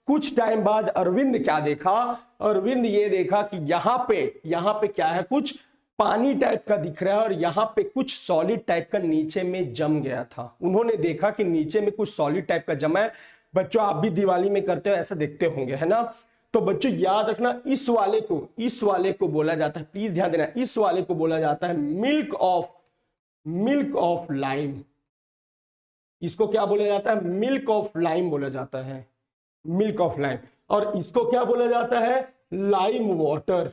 कुछ टाइम बाद अरविंद क्या देखा, अरविंद ये देखा कि यहाँ पे क्या है, कुछ पानी टाइप का दिख रहा है और यहाँ पे कुछ सॉलिड टाइप का नीचे में जम गया था। उन्होंने देखा कि नीचे में कुछ सॉलिड टाइप का जमा है। बच्चों आप भी दिवाली में करते हो, ऐसा देखते होंगे, है ना। तो बच्चों याद रखना, इस वाले को बोला जाता है, प्लीज ध्यान देना, इस वाले को बोला जाता है मिल्क ऑफ लाइम। इसको क्या बोला जाता है, मिल्क ऑफ लाइम बोला जाता है, मिल्क ऑफ लाइम। और इसको क्या बोला जाता है, लाइम वाटर,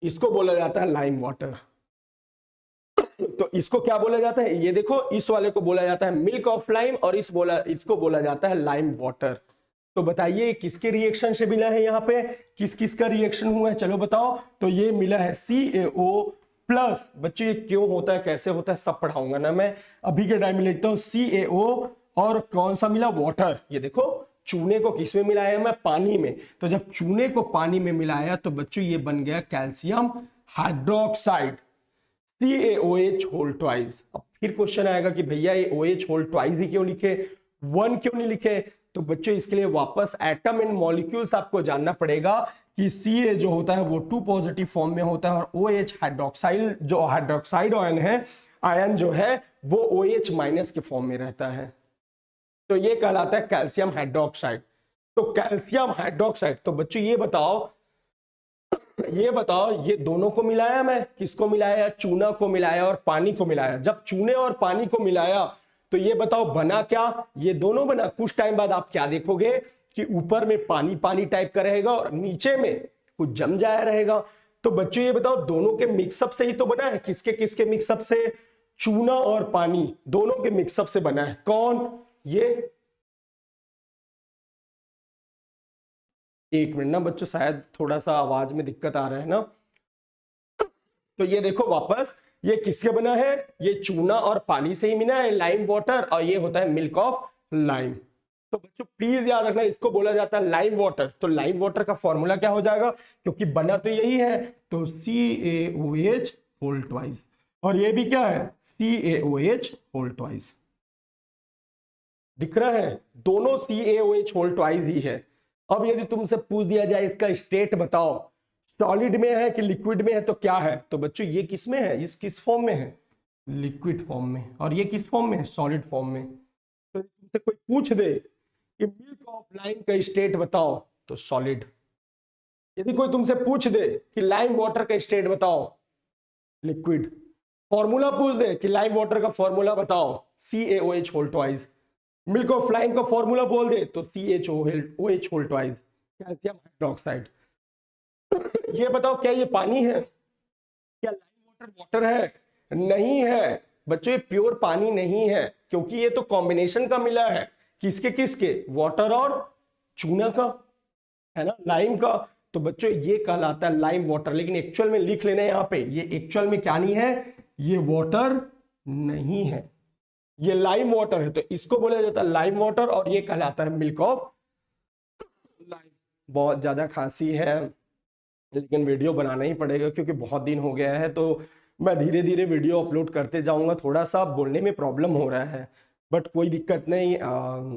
इसको बोला जाता है लाइम वाटर। तो इसको क्या बोला जाता है, ये देखो, इस वाले को बोला जाता है मिल्क ऑफ लाइम और इसको बोला जाता है लाइम वाटर। तो बताइए किसके रिएक्शन से मिला है, यहाँ पे किस किस का रिएक्शन हुआ है, चलो बताओ। तो ये मिला है CaO प्लस। बच्चों ये क्यों होता है, कैसे होता है, सब पढ़ाऊंगा ना मैं, अभी के टाइम में लिखता हूँ CaO और कौन सा मिला, वाटर। ये देखो चूने को किस में मिलाया मैं, पानी में। तो जब चूने को पानी में मिलाया तो बच्चों ये बन गया calcium hydroxide, CaOH whole twice. अब फिर क्वेश्चन आएगा कि भैया ये OH होल ट्वाइस ही क्यों लिखे, 1 क्यों नहीं लिखे। तो बच्चों इसके लिए वापस एटम एंड मॉलिक्यूल्स आपको जानना पड़ेगा कि Ca जो होता है वो 2 पॉजिटिव फॉर्म में होता है, और OH हाइड्रोक्साइड जो हाइड्रोक्साइड आयन जो है वो OH माइनस के फॉर्म में रहता है। तो ये कहलाता है कैल्शियम हाइड्रोक्साइड। तो कैल्शियम हाइड्रोक्साइड, तो बच्चों ये बताओ ये दोनों को मिलाया मैं, किसको मिलाया, चूना को मिलाया और पानी को मिलाया। जब चूने और पानी को मिलाया तो ये बताओ बना क्या, ये दोनों बना। कुछ टाइम बाद आप क्या देखोगे कि ऊपर में पानी पानी टाइप का रहेगा और नीचे में कुछ जम जाया रहेगा। तो बच्चों ये बताओ दोनों के मिक्सअप से ही तो बना है, किसके किसके मिक्सअप से, चूना और पानी दोनों के मिक्सअप से बना है। कौन, ये एक मिनट ना बच्चों, शायद थोड़ा सा आवाज में दिक्कत आ रहा है ना। तो ये देखो वापस, ये किसके बना है, ये चूना और पानी से ही मिला है, लाइम वाटर, और ये होता है मिल्क ऑफ लाइम। तो बच्चों प्लीज याद रखना, इसको बोला जाता है लाइम वाटर। तो लाइम वाटर का फॉर्मूला क्या हो जाएगा, क्योंकि बना तो यही है, तो CaOH होल ट्वाइस, और ये भी क्या है, CaOH होल ट्वाइस। दिख रहा है, दोनों CaOH होल ट्वाइस ही है। अब यदि तुमसे पूछ दिया जाए इसका स्टेट बताओ, सॉलिड में है कि लिक्विड में है, तो क्या है, तो बच्चों ये किस में है, इस किस फॉर्म में है, लिक्विड फॉर्म में, और ये किस फॉर्म में है, सॉलिड फॉर्म में। तो तुमसे कोई पूछ दे कि मिल्क ऑफ लाइम का स्टेट बताओ, तो सॉलिड। यदि कोई तुमसे पूछ दे कि लाइम वाटर का स्टेट बताओ, लिक्विड। फॉर्मूला पूछ दे कि लाइम वाटर का फॉर्मूला बताओ, CaOH whole twice. Milk of lime का फॉर्मूला बोल दे तो CaOH whole twice, calcium hydroxide. ये बताओ क्या ये पानी है, क्या लाइम वाटर है, नहीं है बच्चों, ये प्योर पानी नहीं है, क्योंकि ये तो कॉम्बिनेशन का मिला है, किसके किसके, वाटर और चूना का, है ना, लाइम का। तो बच्चों ये कहलाता है लाइम वाटर। लेकिन एक्चुअल में लिख लेना यहाँ पे, ये एक्चुअल में क्या नहीं है, ये वाटर नहीं है, ये लाइम वाटर है। तो इसको बोला जाता है लाइम वाटर, और ये कहलाता है मिल्क ऑफ लाइम। बहुत ज्यादा खांसी है, लेकिन वीडियो बनाना ही पड़ेगा क्योंकि बहुत दिन हो गया है, तो मैं धीरे धीरे वीडियो अपलोड करते जाऊंगा। थोड़ा सा बोलने में प्रॉब्लम हो रहा है, बट कोई दिक्कत नहीं,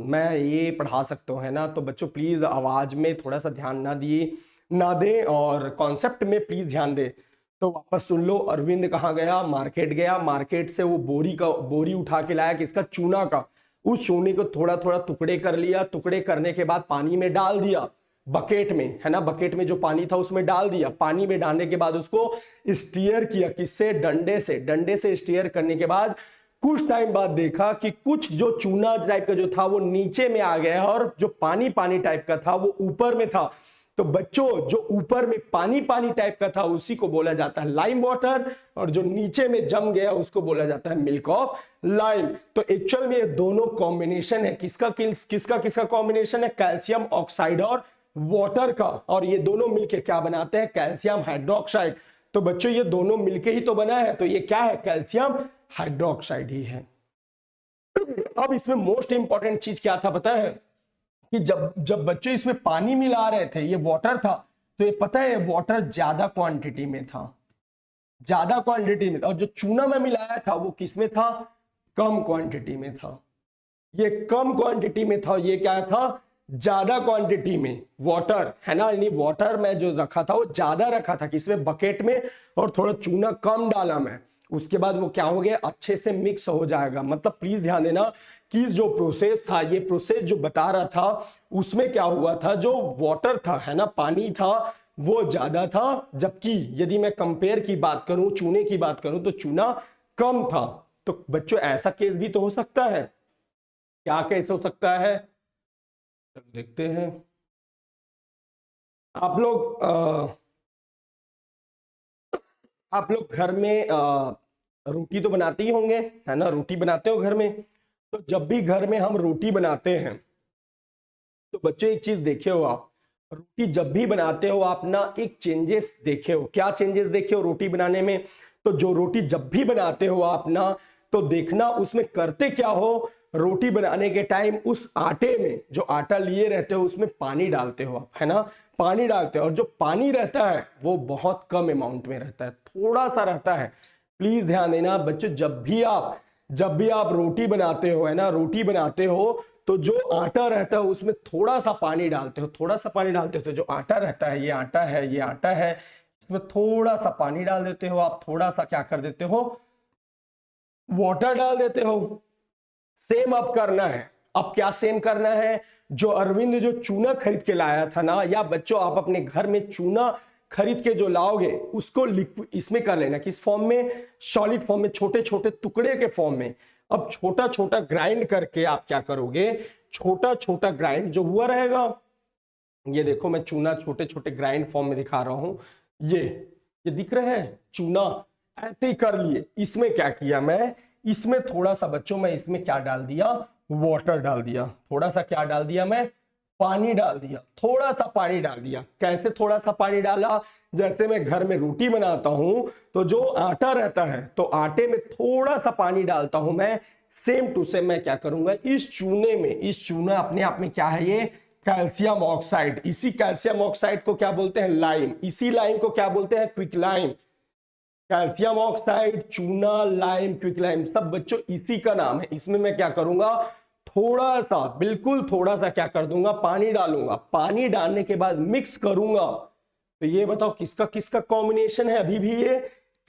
मैं ये पढ़ा सकता हूँ, है ना। तो बच्चों प्लीज़ आवाज़ में थोड़ा सा ध्यान ना दें और कॉन्सेप्ट में प्लीज़ ध्यान दें। तो वापस सुन लो, अरविंद कहाँ गया, मार्केट गया, मार्केट से वो बोरी उठा के लाया, किसका, चूना का। उस चूने को थोड़ा थोड़ा टुकड़े कर लिया, टुकड़े करने के बाद पानी में डाल दिया, बकेट में, है ना, बकेट में जो पानी था उसमें डाल दिया। पानी में डालने के बाद उसको स्टीयर किया, किससे, डंडे से स्टीयर करने के बाद कुछ टाइम बाद देखा कि कुछ जो चूना टाइप का जो था वो नीचे में आ गया, और जो पानी पानी टाइप का था वो ऊपर में था। तो बच्चों जो ऊपर में पानी पानी टाइप का था उसी को बोला जाता है लाइम वाटर, और जो नीचे में जम गया उसको बोला जाता है मिल्क ऑफ लाइम। तो एक्चुअल में ये दोनों कॉम्बिनेशन है, किसका कॉम्बिनेशन है, कैल्शियम ऑक्साइड और वाटर का, और ये दोनों मिलके क्या बनाते हैं, कैल्शियम हाइड्रोक्साइड। तो बच्चों ये दोनों मिलके ही तो बना है, तो ये क्या है, कैल्शियम हाइड्रोक्साइड ही है। अब इसमें मोस्ट इंपॉर्टेंट चीज क्या था पता है, कि जब जब बच्चों इसमें पानी मिला रहे थे, ये वाटर था, तो ये पता है वाटर ज्यादा क्वांटिटी में था, ज्यादा क्वांटिटी में, और जो चूना में मिलाया था वो किसमें था, कम क्वांटिटी में था। ये कम क्वांटिटी में था, ये क्या था, ज्यादा क्वांटिटी में वाटर है ना, यानी वाटर में जो रखा था वो ज्यादा रखा था किसमें, बकेट में, और थोड़ा चूना कम डाला मैं। उसके बाद वो क्या हो गया, अच्छे से मिक्स हो जाएगा। मतलब प्लीज ध्यान देना कि जो प्रोसेस था, ये प्रोसेस जो बता रहा था, उसमें क्या हुआ था, जो वाटर था है ना, पानी था, वो ज्यादा था, जबकि यदि मैं कंपेयर की बात करूं, चूने की बात करूं, तो चूना कम था। तो बच्चों ऐसा केस भी तो हो सकता है, क्या केस हो सकता है, देखते हैं। आप लोग घर में रोटी तो बनाते ही होंगे है ना, रोटी बनाते हो घर में। तो जब भी घर में हम रोटी बनाते हैं, तो बच्चों एक चीज देखे हो आप, रोटी जब भी बनाते हो आप ना, एक चेंजेस देखे हो, क्या चेंजेस देखे हो रोटी बनाने में। तो जो रोटी जब भी बनाते हो आप ना, तो देखना उसमें करते क्या हो, रोटी बनाने के टाइम उस आटे में, जो आटा लिए रहते हो उसमें पानी डालते हो आप, है ना, पानी डालते हो, और जो पानी रहता है वो बहुत कम अमाउंट में रहता है, थोड़ा सा रहता है। प्लीज ध्यान देना बच्चों, जब भी आप रोटी बनाते हो है ना, रोटी बनाते हो, तो जो आटा रहता है उसमें थोड़ा सा पानी डालते हो, थोड़ा सा पानी डालते हो, तो जो आटा रहता है, ये आटा है, ये आटा है, इसमें थोड़ा सा पानी डाल देते हो आप, थोड़ा सा क्या कर देते हो, वाटर डाल देते हो। सेम अब करना है, अब क्या सेम करना है, जो अरविंद जो चूना खरीद के लाया था ना, या बच्चों आप अपने घर में चूना खरीद के जो लाओगे, उसको इसमें कर लेना, किस फॉर्म में, सॉलिड फॉर्म में, छोटे छोटे टुकड़े के फॉर्म में। अब छोटा छोटा ग्राइंड करके आप क्या करोगे, छोटा छोटा ग्राइंड जो हुआ रहेगा, ये देखो मैं चूना छोटे छोटे ग्राइंड फॉर्म में दिखा रहा हूं, ये दिख रहे हैं चूना, ऐसे ही कर लिए। इसमें क्या किया मैं, इसमें थोड़ा सा बच्चों मैं इसमें क्या डाल दिया, वाटर डाल दिया, थोड़ा सा क्या डाल दिया मैं, पानी डाल दिया, थोड़ा सा पानी डाल दिया। कैसे थोड़ा सा पानी डाला, जैसे मैं घर में रोटी बनाता हूं, तो जो आटा रहता है, तो आटे में थोड़ा सा पानी डालता हूं मैं, सेम टू सेम मैं क्या करूंगा, इस चूने में, इस चूना अपने आप में क्या है, ये कैल्शियम ऑक्साइड, इसी कैल्शियम ऑक्साइड को क्या बोलते हैं, लाइम, इसी लाइम को क्या बोलते हैं, क्विक लाइम। कैल्शियम ऑक्साइड, चूना, लाइम, क्विक लाइम, सब बच्चों इसी का नाम है। इसमें मैं क्या करूंगा, थोड़ा सा, बिल्कुल थोड़ा सा क्या कर दूंगा, पानी डालूंगा, पानी डालने के बाद मिक्स करूंगा। तो ये बताओ किसका किसका कॉम्बिनेशन है, अभी भी ये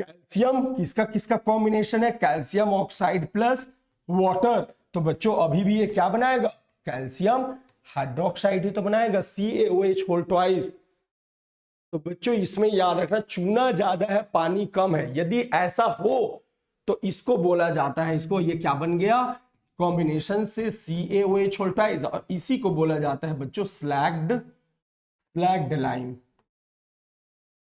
कैल्शियम, किसका किसका कॉम्बिनेशन है, कैल्शियम ऑक्साइड प्लस वाटर। तो बच्चों अभी भी ये क्या बनाएगा, कैल्शियम हाइड्रोक्साइड ही तो बनाएगा, CaOH होल ट्वाइस। तो बच्चों इसमें याद रखना, चूना ज्यादा है, पानी कम है, यदि ऐसा हो तो इसको बोला जाता है, इसको ये क्या बन गया, कॉम्बिनेशन से CaOH होल ट्वाइस, और इसी को बोला जाता है बच्चों slagged lime,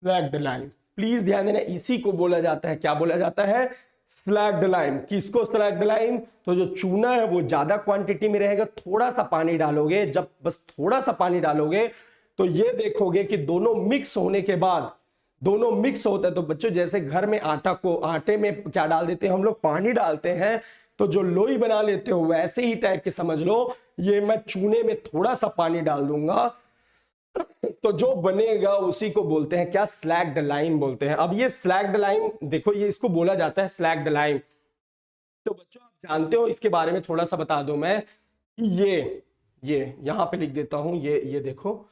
slaked lime. Please ध्यान देना, इसी को बोला जाता है, क्या बोला जाता है, स्लैग्ड लाइम। किसको स्लैग्ड लाइम, तो जो चूना है वो ज्यादा क्वांटिटी में रहेगा, थोड़ा सा पानी डालोगे, जब बस थोड़ा सा पानी डालोगे, तो ये देखोगे कि दोनों मिक्स होने के बाद, दोनों मिक्स होता है। तो बच्चों जैसे घर में आटे में क्या डाल देते हैं हम लोग, पानी डालते हैं, तो जो लोई बना लेते हो वैसे ही टाइप के समझ लो, ये मैं चूने में थोड़ा सा पानी डाल दूंगा, तो जो बनेगा उसी को बोलते हैं क्या, स्लैग्ड लाइम बोलते हैं। अब ये स्लैग्ड लाइम देखो, ये इसको बोला जाता है स्लैग्ड लाइम। तो बच्चों आप जानते हो, इसके बारे में थोड़ा सा बता दूं मैं, कि ये यहां पे लिख देता हूं, ये देखो,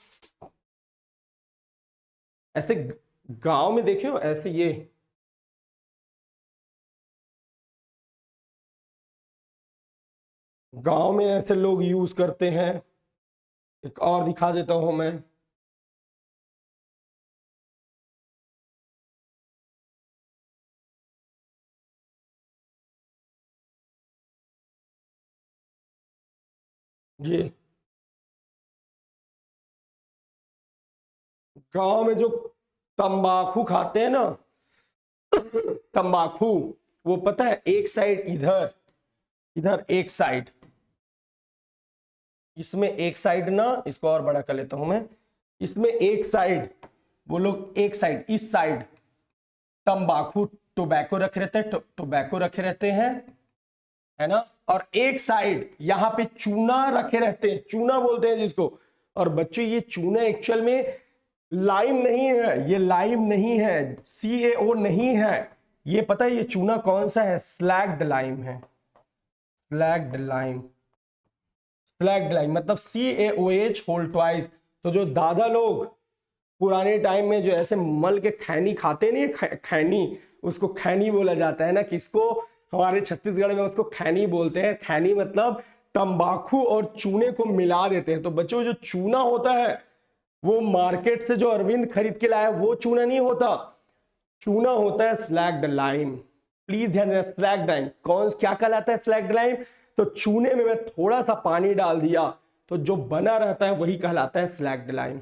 ऐसे गांव में देखे हो, ऐसे ये गांव में ऐसे लोग यूज करते हैं। एक और दिखा देता हूं मैं, ये गांव में जो तंबाकू खाते हैं ना, तंबाकू, वो पता है एक साइड इधर, इधर एक साइड, इसमें एक साइड ना, इसको और बड़ा कर लेता हूं मैं, इसमें एक साइड वो लोग, एक साइड इस साइड तंबाकू टोबैको रखे रहते हैं, टोबैको रखे रहते हैं, है ना, और एक साइड यहाँ पे चूना रखे रहते हैं, चूना बोलते हैं जिसको। और बच्चों ये चूना एक्चुअल में लाइम नहीं है, ये लाइम नहीं है, CaO नहीं है, ये पता है ये चूना कौन सा है? स्लैग्ड लाइम है, स्लैग्ड लाइम। स्लैग्ड लाइम मतलब CaOH होल ट्वाइस। तो जो दादा लोग पुराने टाइम में जो ऐसे मल के खैनी खाते नहीं, खैनी, उसको खैनी बोला जाता है ना, किसको? हमारे छत्तीसगढ़ में उसको खैनी बोलते हैं। खैनी मतलब तंबाकू और चूने को मिला देते हैं। तो बच्चों जो चूना होता है वो मार्केट से जो अरविंद खरीद के लाया वो चूना नहीं होता, चूना होता है स्लैग्ड लाइम। प्लीज ध्यान रखना, स्लैग्ड लाइम कौन क्या कहलाता है? Slagged lime. तो चूने में मैं थोड़ा सा पानी डाल दिया तो जो बना रहता है वही कहलाता है स्लैग्ड लाइम।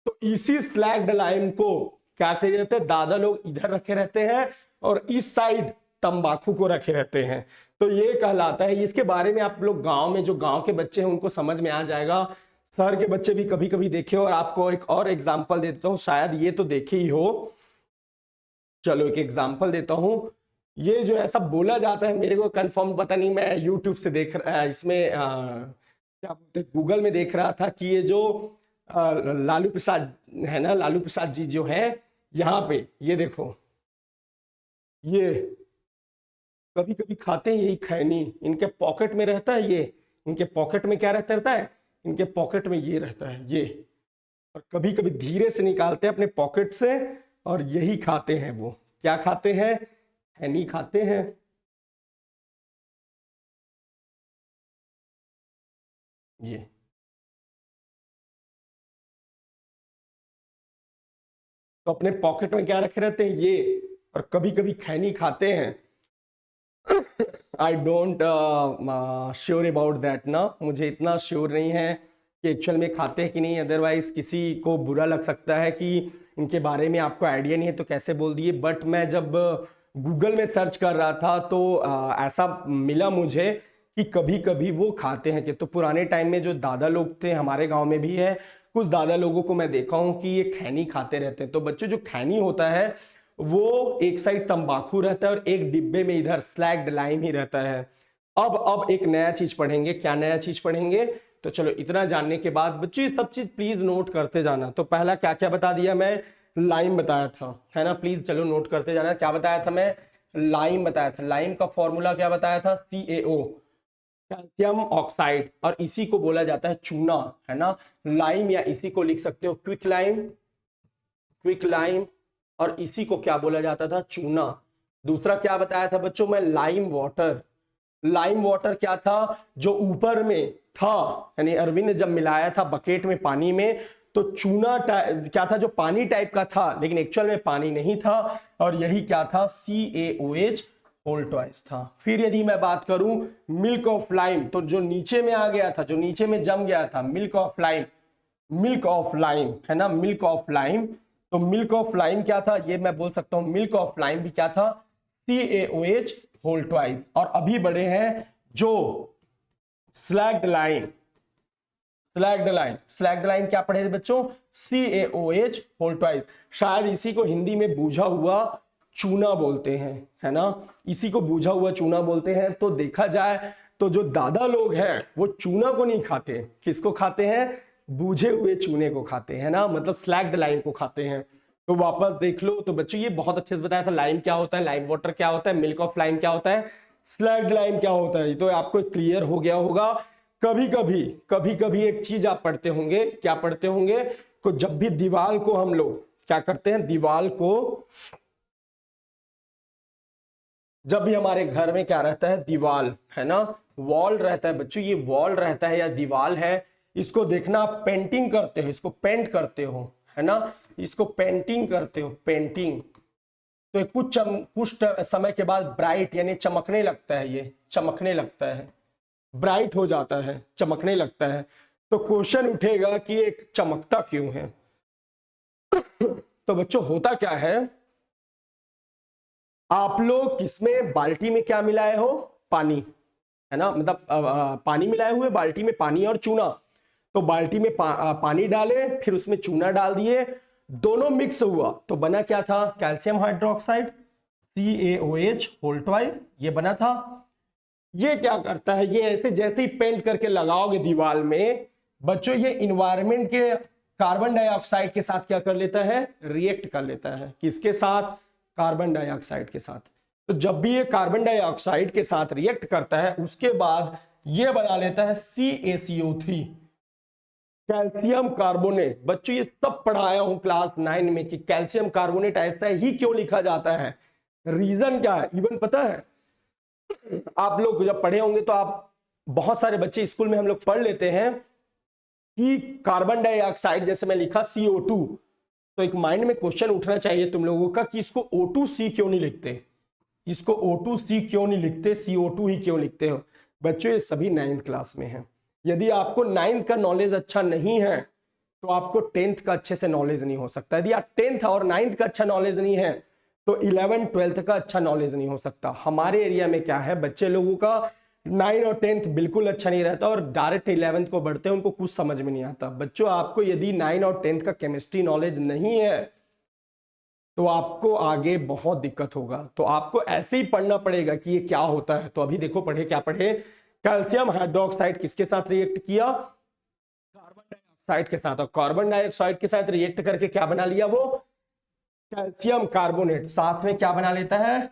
तो इसी स्लैग्ड लाइम को क्या कहते रहते हैं? दादा लोग इधर रखे रहते हैं और इस साइड तंबाकू को रखे रहते हैं, तो ये कहलाता है। इसके बारे में आप लोग गांव में, जो गांव के बच्चे हैं उनको समझ में आ जाएगा, शहर के बच्चे भी कभी कभी देखे। और आपको एक और एग्जांपल देता हूं, शायद ये तो देखे ही हो, चलो एक एग्जांपल देता हूं। ये जो ऐसा बोला जाता है, मेरे को कंफर्म पता नहीं, मैं यूट्यूब से देख इसमें क्या बोलते, गूगल में देख रहा था कि ये जो लालू प्रसाद है ना, लालू प्रसाद जी जो है यहाँ पे, ये देखो, ये कभी कभी खाते हैं यही खैनी, इनके पॉकेट में रहता है ये, इनके पॉकेट में क्या रहता है? इनके पॉकेट में ये रहता है ये, और कभी कभी धीरे से निकालते हैं अपने पॉकेट से और यही खाते हैं। वो क्या खाते हैं? खैनी खाते हैं। ये तो अपने पॉकेट में क्या रखे रहते हैं? ये, और कभी कभी खैनी खाते हैं। I don't sure about that ना, मुझे इतना श्योर नहीं है कि एक्चुअल में खाते हैं कि नहीं, अदरवाइज किसी को बुरा लग सकता है कि इनके बारे में आपको आइडिया नहीं है तो कैसे बोल दिए। बट मैं जब गूगल में सर्च कर रहा था तो ऐसा मिला मुझे कि कभी कभी वो खाते हैं। कि तो पुराने टाइम में जो दादा लोग थे, हमारे गांव में भी है कुछ दादा लोगों को मैं देखा हूं कि ये खैनी खाते रहते हैं। तो बच्चों जो खैनी होता है वो एक साइड तंबाकू रहता है और एक डिब्बे में इधर स्लैग्ड लाइम ही रहता है। अब एक नया चीज पढ़ेंगे। क्या नया चीज पढ़ेंगे? तो चलो इतना जानने के बाद बच्चों ये सब चीज प्लीज नोट करते जाना। तो पहला क्या क्या बता दिया मैं? लाइम बताया था, है ना, प्लीज चलो नोट करते जाना। क्या बताया था मैं? लाइम बताया था। लाइम का फॉर्मूला क्या बताया था? CaO, कैल्शियम ऑक्साइड, और इसी को बोला जाता है चूना, है ना, लाइम, या इसी को लिख सकते हो क्विक लाइम, क्विक लाइम, और इसी को क्या बोला जाता था? चूना। दूसरा क्या बताया था बच्चों मैं? Lime water. लाइम वाटर क्या था? जो ऊपर में था, यानी अरविंद ने जब मिलाया था बकेट में पानी में, तो चूना क्या था? जो पानी टाइप का था, लेकिन एक्चुअल में पानी नहीं था, और यही क्या था? CaOH होल ट्वाइस था। फिर यदि मैं बात करूं मिल्क ऑफ लाइम, तो जो नीचे में आ गया था, जो नीचे में जम गया था, milk of lime, milk of lime, है ना, मिल्क ऑफ लाइम। तो मिल्क ऑफ लाइम क्या था? ये मैं बोल सकता हूं मिल्क ऑफ लाइम भी क्या था? CaOH whole twice. और अभी बड़े हैं जो slaked lime, slaked lime, slaked lime क्या पढ़े थे बच्चों? CaOH whole twice. शायद इसी को हिंदी में बूझा हुआ चूना बोलते हैं, है ना, इसी को बूझा हुआ चूना बोलते हैं। तो देखा जाए तो जो दादा लोग हैं वो चूना को नहीं खाते, किसको खाते हैं? बूझे हुए चूने को खाते हैं ना, मतलब स्लैग्ड लाइम को खाते हैं। तो वापस देख लो। तो बच्चों ये बहुत अच्छे से बताया था, लाइम क्या होता है, लाइम वाटर क्या होता है, मिल्क ऑफ लाइम क्या होता है, स्लैग्ड लाइम क्या होता है। तो आपको क्लियर हो गया होगा। कभी कभी एक चीज आप पढ़ते होंगे, क्या पढ़ते होंगे? तो जब भी दीवार को हम लोग क्या करते हैं, दीवार को, जब भी हमारे घर में क्या रहता है? दीवार, है ना, वॉल रहता है बच्चों, ये वॉल रहता है या दीवार है, इसको देखना आप पेंटिंग करते हो, इसको पेंट करते हो, है ना, इसको पेंटिंग करते हो, पेंटिंग। तो कुछ समय के बाद ब्राइट यानी चमकने लगता है, ये चमकने लगता है, ब्राइट हो जाता है, चमकने लगता है। तो क्वेश्चन उठेगा कि ये चमकता क्यों है? तो बच्चों होता क्या है, आप लोग किसमें, बाल्टी में क्या मिलाए हो? पानी, है ना, मतलब पानी मिलाए हुए बाल्टी में, पानी और चूना। तो बाल्टी में पानी डाले, फिर उसमें चूना डाल दिए, दोनों मिक्स हुआ तो बना क्या था, calcium hydroxide CaOH whole twice, ये बना था। ये क्या करता है, ये ऐसे जैसे ही पेंट करके लगाओगे दीवार में बच्चों, ये इन्वायरमेंट के कार्बन डाइऑक्साइड के साथ क्या कर लेता है, रिएक्ट कर लेता है। किसके साथ, कार्बन डाइऑक्साइड के साथ। तो जब भी ये कार्बन डाइऑक्साइड के साथ रिएक्ट करता है उसके बाद ये बना लेता है CaCO3, कैल्शियम कार्बोनेट। बच्चों ये सब पढ़ाया हूं क्लास 9 में कि कैल्शियम कार्बोनेट ऐसा ही क्यों लिखा जाता है, रीजन क्या है, इवन पता है आप लोग जब पढ़े होंगे तो आप, बहुत सारे बच्चे स्कूल में हम लोग पढ़ लेते हैं कि कार्बन डाइऑक्साइड जैसे मैं लिखा CO2, तो एक माइंड में क्वेश्चन उठना चाहिए तुम लोगों का कि इसको O2C क्यों नहीं लिखते, इसको O2C क्यों नहीं लिखते, CO2 ही क्यों लिखते हो। बच्चों ये सभी 9th क्लास में है। यदि आपको 9th का नॉलेज अच्छा नहीं है तो आपको 10th का अच्छे से नॉलेज नहीं हो सकता। यदि आप 10th और 9th का अच्छा नॉलेज नहीं है तो 11th 12th का अच्छा नॉलेज नहीं हो सकता। हमारे एरिया में क्या है, बच्चे लोगों का 9 और 10th बिल्कुल अच्छा नहीं रहता और डायरेक्ट 11th को बढ़ते हैं, उनको कुछ समझ में नहीं आता। बच्चों आपको यदि 9 और 10th का केमिस्ट्री नॉलेज नहीं है तो आपको आगे बहुत दिक्कत होगा। तो आपको ऐसे ही पढ़ना पड़ेगा कि ये क्या होता है। तो अभी देखो पढ़े, क्या पढ़े, कैल्शियम हाइड्रोक्साइड किसके साथ रिएक्ट किया, कार्बन डाइऑक्साइड के साथ, और कार्बन डाइऑक्साइड के साथ रिएक्ट करके क्या बना लिया, वो कैल्शियम कार्बोनेट। साथ में क्या बना लेता है,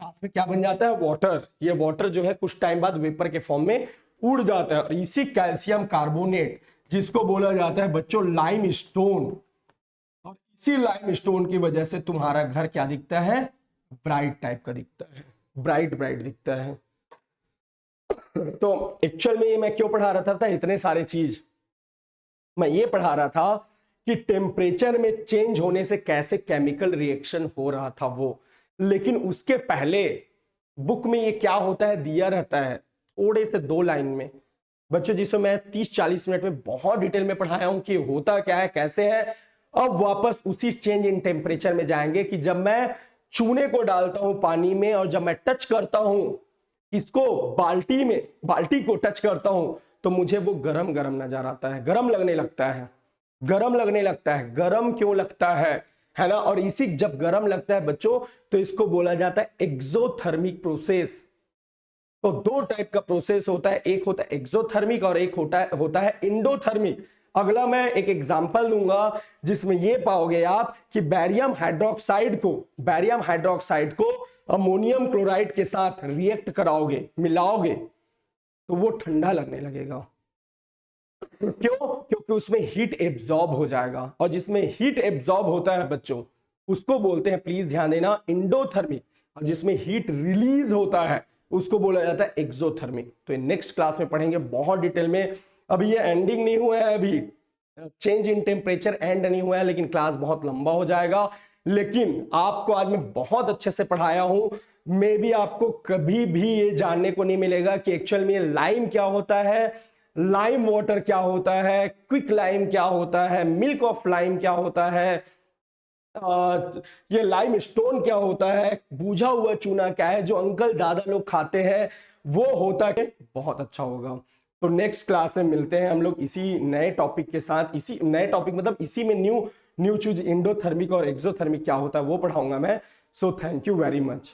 साथ में क्या बन जाता है, वाटर। ये वाटर जो है कुछ टाइम बाद वेपर के फॉर्म में उड़ जाता है और इसी कैल्शियम कार्बोनेट जिसको बोला जाता है बच्चों लाइम स्टोन, और इसी लाइम स्टोन की वजह से तुम्हारा घर क्या दिखता है, ब्राइट टाइप का दिखता है, ब्राइट ब्राइट दिखता है। तो एक्चुअल में ये मैं क्यों पढ़ा रहा था इतने सारे चीज, मैं ये पढ़ा रहा था कि टेम्परेचर में चेंज होने से कैसे केमिकल रिएक्शन हो रहा था वो। लेकिन उसके पहले बुक में ये क्या होता है दिया रहता है थोड़े से 2 लाइन में बच्चों, जिसको मैं 30-40 मिनट में बहुत डिटेल में पढ़ाया हूं कि होता क्या है कैसे है। अब वापस उसी चेंज इन टेम्परेचर में जाएंगे कि जब मैं चूने को डालता हूं पानी में और जब मैं टच करता हूं इसको बाल्टी में, बाल्टी को टच करता हूं तो मुझे वो गरम गरम नजर आता है, गरम लगने लगता है, गरम लगने लगता है। गरम क्यों लगता है ना। और इसी जब गरम लगता है बच्चों तो इसको बोला जाता है एक्सोथर्मिक प्रोसेस। तो 2 टाइप का प्रोसेस होता है, एक होता है एक्सोथर्मिक और एक होता है इंडोथर्मिक। अगला मैं एक एग्जांपल दूंगा जिसमें ये पाओगे आप कि बैरियम हाइड्रोक्साइड को अमोनियम क्लोराइड के साथ रिएक्ट कराओगे, मिलाओगे तो वो ठंडा लगने लगेगा। क्यों, क्योंकि उसमें हीट एब्जॉर्ब हो जाएगा, और जिसमें हीट एब्जॉर्ब होता है बच्चों उसको बोलते हैं, प्लीज ध्यान देना, इंडोथर्मिक। और जिसमें हीट रिलीज होता है उसको बोला जाता है एक्सोथर्मिक। तो नेक्स्ट क्लास में पढ़ेंगे बहुत डिटेल में। अभी ये एंडिंग नहीं हुआ है, अभी चेंज इन टेम्परेचर एंड नहीं हुआ है, लेकिन क्लास बहुत लंबा हो जाएगा। लेकिन आपको आज मैं बहुत अच्छे से पढ़ाया हूं। मे भी आपको कभी भी ये जानने को नहीं मिलेगा कि एक्चुअल में लाइम क्या होता है, लाइम वाटर क्या होता है, क्विक लाइम क्या होता है, मिल्क ऑफ लाइम क्या होता है, ये लाइम स्टोन क्या होता है, बूझा हुआ चूना क्या है, जो अंकल दादा लोग खाते हैं वो होता है। बहुत अच्छा होगा। तो नेक्स्ट क्लास में मिलते हैं हम लोग इसी नए टॉपिक के साथ। इसी नए टॉपिक मतलब इसी में न्यू चीज इंडोथर्मिक और एक्सोथर्मिक क्या होता है वो पढ़ाऊंगा मैं। So thank you very much.